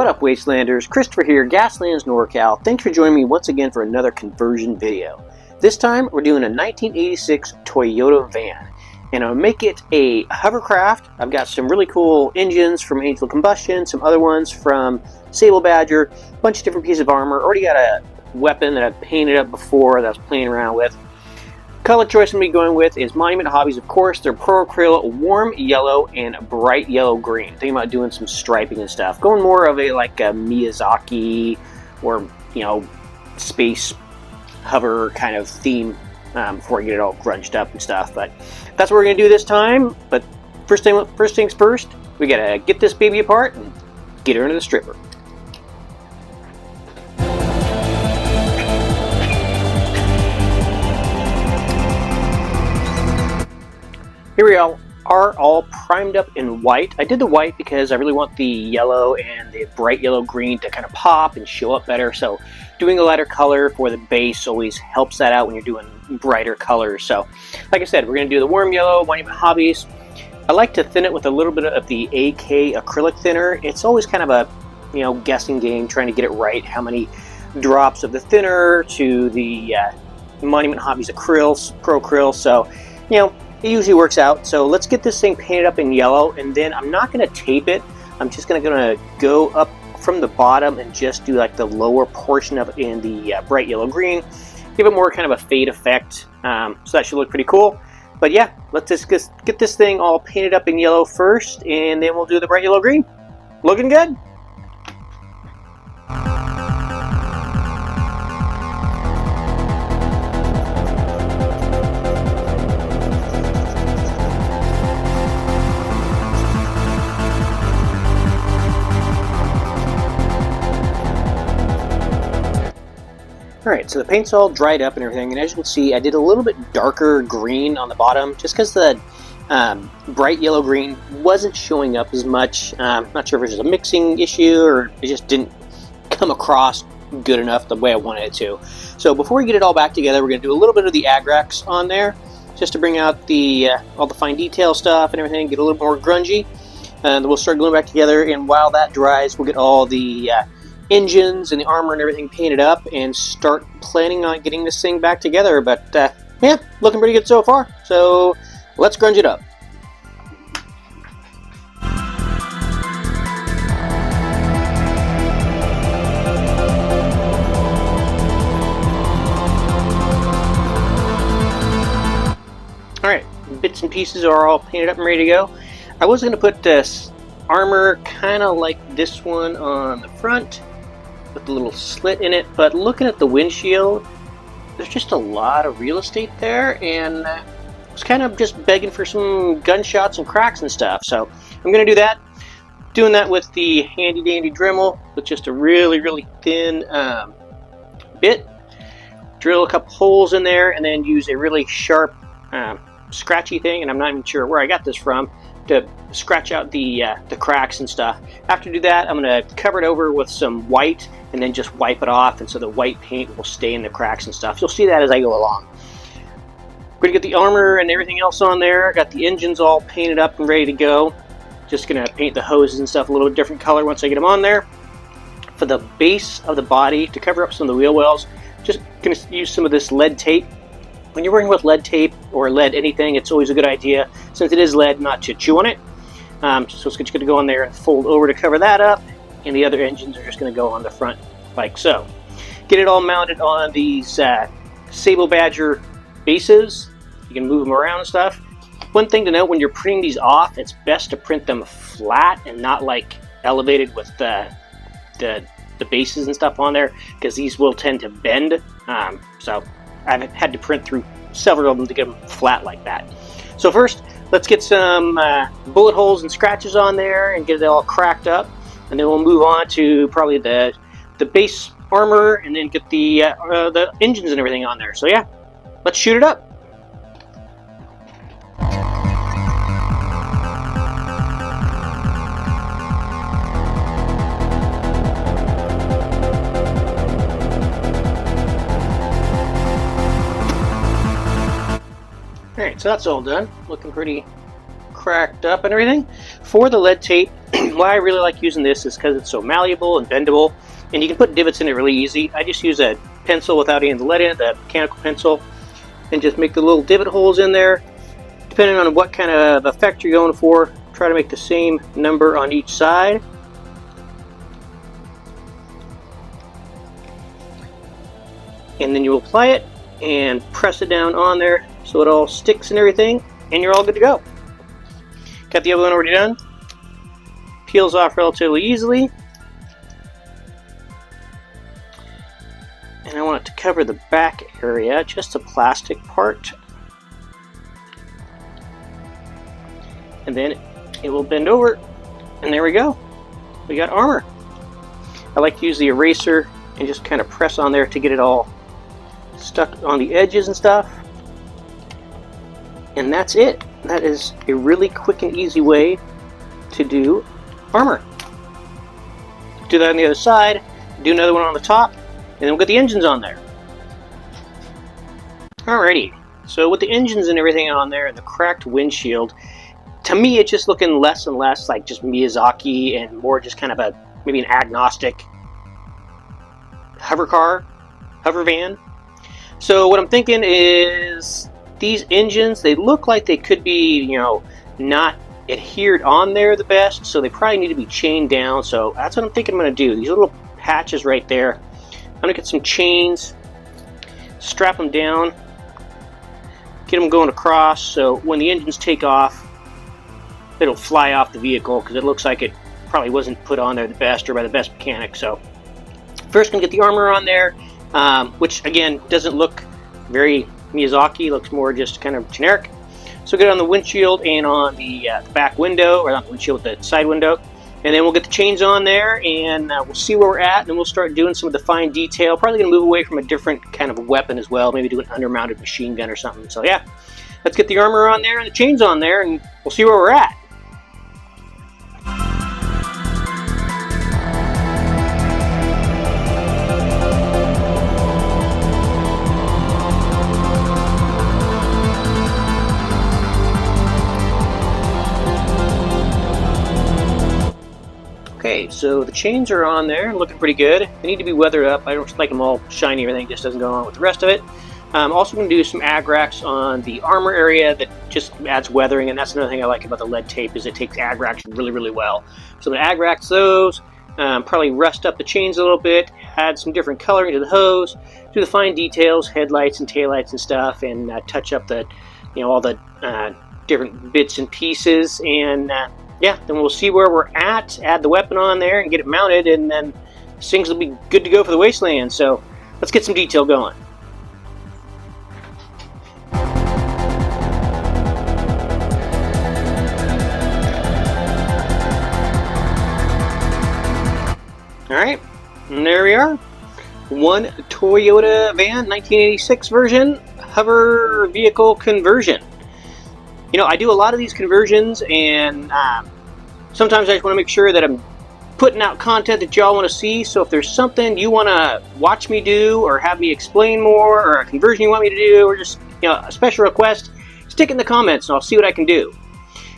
What up, Wastelanders? Christopher here, Gaslands, NorCal. Thanks for joining me once again for another conversion video. This time, we're doing a 1986 Toyota van, and I'm going to make it a hovercraft. I've got some really cool engines from Angel of Combustion, some other ones from Sable Badger, a bunch of different pieces of armor. Already got a weapon that I've painted up before that I was playing around with. Color choice I'm going to be going with is Monument Hobbies, of course. They're Pro Acryl, warm yellow, and bright yellow green. Thinking about doing some striping and stuff. Going more of a like a Miyazaki or, you know, space hover kind of theme before I get it all grunged up and stuff. But that's what we're going to do this time. But first things first, we got to get this baby apart and get her into the stripper. Here we are all primed up in white. I did the white because I really want the yellow and the bright yellow green to kind of pop and show up better. So doing a lighter color for the base always helps that out when you're doing brighter colors. So like I said, we're going to do the warm yellow, Monument Hobbies. I like to thin it with a little bit of the AK acrylic thinner. It's always kind of a, you know, guessing game, trying to get it right. How many drops of the thinner to the Monument Hobbies acryls, Pro Acryl. So, you know, it usually works out. So let's get this thing painted up in yellow, and then I'm not going to tape it. I'm just going to go up from the bottom and just do like the lower portion of it in the bright yellow green. Give it more kind of a fade effect. So that should look pretty cool. But yeah, let's just get this thing all painted up in yellow first, and then we'll do the bright yellow green. Looking good? Alright, so the paint's all dried up and everything, and as you can see, I did a little bit darker green on the bottom, just because the bright yellow green wasn't showing up as much. Not sure if it was a mixing issue, or it just didn't come across good enough the way I wanted it to. So before we get it all back together, we're going to do a little bit of the Agrax on there, just to bring out the all the fine detail stuff and everything, get a little more grungy. And we'll start gluing back together, and while that dries, we'll get all the engines and the armor and everything painted up and start planning on getting this thing back together. But yeah, looking pretty good so far, so let's grunge it up. Alright, bits and pieces are all painted up and ready to go. I was going to put this armor kind of like this one on the front with a little slit in it, but looking at the windshield, there's just a lot of real estate there, and I was kind of just begging for some gunshots and cracks and stuff. So I'm going to do that. Doing that with the handy dandy Dremel with just a really thin bit. Drill a couple holes in there, and then use a really sharp scratchy thing, and I'm not even sure where I got this from, to scratch out the cracks and stuff. After I do that, I'm going to cover it over with some white and then just wipe it off, and so the white paint will stay in the cracks and stuff. You'll see that as I go along. I'm going to get the armor and everything else on there. Got the engines all painted up and ready to go. Just going to paint the hoses and stuff a little different color once I get them on there. For the base of the body, to cover up some of the wheel wells, just going to use some of this lead tape. When you're working with lead tape or lead anything, it's always a good idea, since it is lead, not to chew on it. So it's just going to go on there and fold over to cover that up, and the other engines are just going to go on the front like so. Get it all mounted on these Sable Badger bases. You can move them around and stuff. One thing to note, when you're printing these off, it's best to print them flat and not like elevated with the bases and stuff on there, because these will tend to bend. So I've had to print through several of them to get them flat like that. So first, let's get some bullet holes and scratches on there and get it all cracked up, and then we'll move on to probably the base armor, and then get the engines and everything on there. So yeah, let's shoot it up. Alright, so that's all done. Looking pretty cracked up and everything. For the lead tape, And why I really like using this is because it's so malleable and bendable, and you can put divots in it really easy. I just use a pencil without any of the lead in it, the mechanical pencil, and just make the little divot holes in there. Depending on what kind of effect you're going for, try to make the same number on each side. And then you apply it and press it down on there so it all sticks and everything, and you're all good to go. Got the other one already done. Peels off relatively easily. And I want it to cover the back area, just the plastic part. And then it will bend over, and there we go. We got armor. I like to use the eraser and just kind of press on there to get it all stuck on the edges and stuff. And that's it. That is a really quick and easy way to do armor. Do that on the other side, do another one on the top, and then we'll get the engines on there. Alrighty, so with the engines and everything on there and the cracked windshield, to me it's just looking less and less like just Miyazaki and more just kind of maybe an agnostic hover car, hover van. So what I'm thinking is these engines, they look like they could be, you know, not adhered on there the best, so they probably need to be chained down. So that's what I'm thinking I'm going to do. These little patches right there, I'm going to get some chains, strap them down, get them going across, so when the engines take off, it'll fly off the vehicle, because it looks like it probably wasn't put on there the best or by the best mechanic. So first going to get the armor on there, which again doesn't look very Miyazaki, looks more just kind of generic. So get it on the windshield and on the back window, or not the windshield, the side window, and then we'll get the chains on there, and we'll see where we're at, and then we'll start doing some of the fine detail. Probably going to move away from a different kind of weapon as well, maybe do an undermounted machine gun or something. So yeah, let's get the armor on there and the chains on there, and we'll see where we're at. Okay, so the chains are on there, looking pretty good. They need to be weathered up. I don't like them all shiny, everything just doesn't go on with the rest of it. I'm also going to do some ag-racks on the armor area that just adds weathering, and that's another thing I like about the lead tape, is it takes ag-racks really, really well. So I'm going to ag-racks those, probably rust up the chains a little bit, add some different coloring to the hose, do the fine details, headlights and taillights and stuff, and touch up the, all the different bits and pieces, and yeah, then we'll see where we're at, add the weapon on there and get it mounted, and then things will be good to go for the wasteland. So let's get some detail going. Alright, and there we are. One Toyota van, 1986 version, hover vehicle conversion. I do a lot of these conversions, and sometimes I just want to make sure that I'm putting out content that y'all want to see. So if there's something you want to watch me do, or have me explain more, or a conversion you want me to do, or just a special request, stick it in the comments and I'll see what I can do.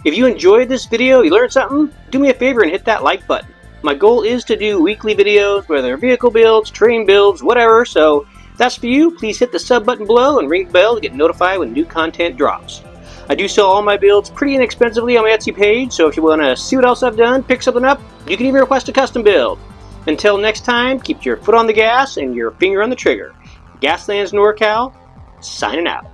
If you enjoyed this video, you learned something, do me a favor and hit that like button. My goal is to do weekly videos, whether they're vehicle builds, train builds, whatever. So if that's for you, please hit the sub button below and ring the bell to get notified when new content drops. I do sell all my builds pretty inexpensively on my Etsy page, so if you want to see what else I've done, pick something up, you can even request a custom build. Until next time, keep your foot on the gas and your finger on the trigger. Gaslands NorCal, signing out.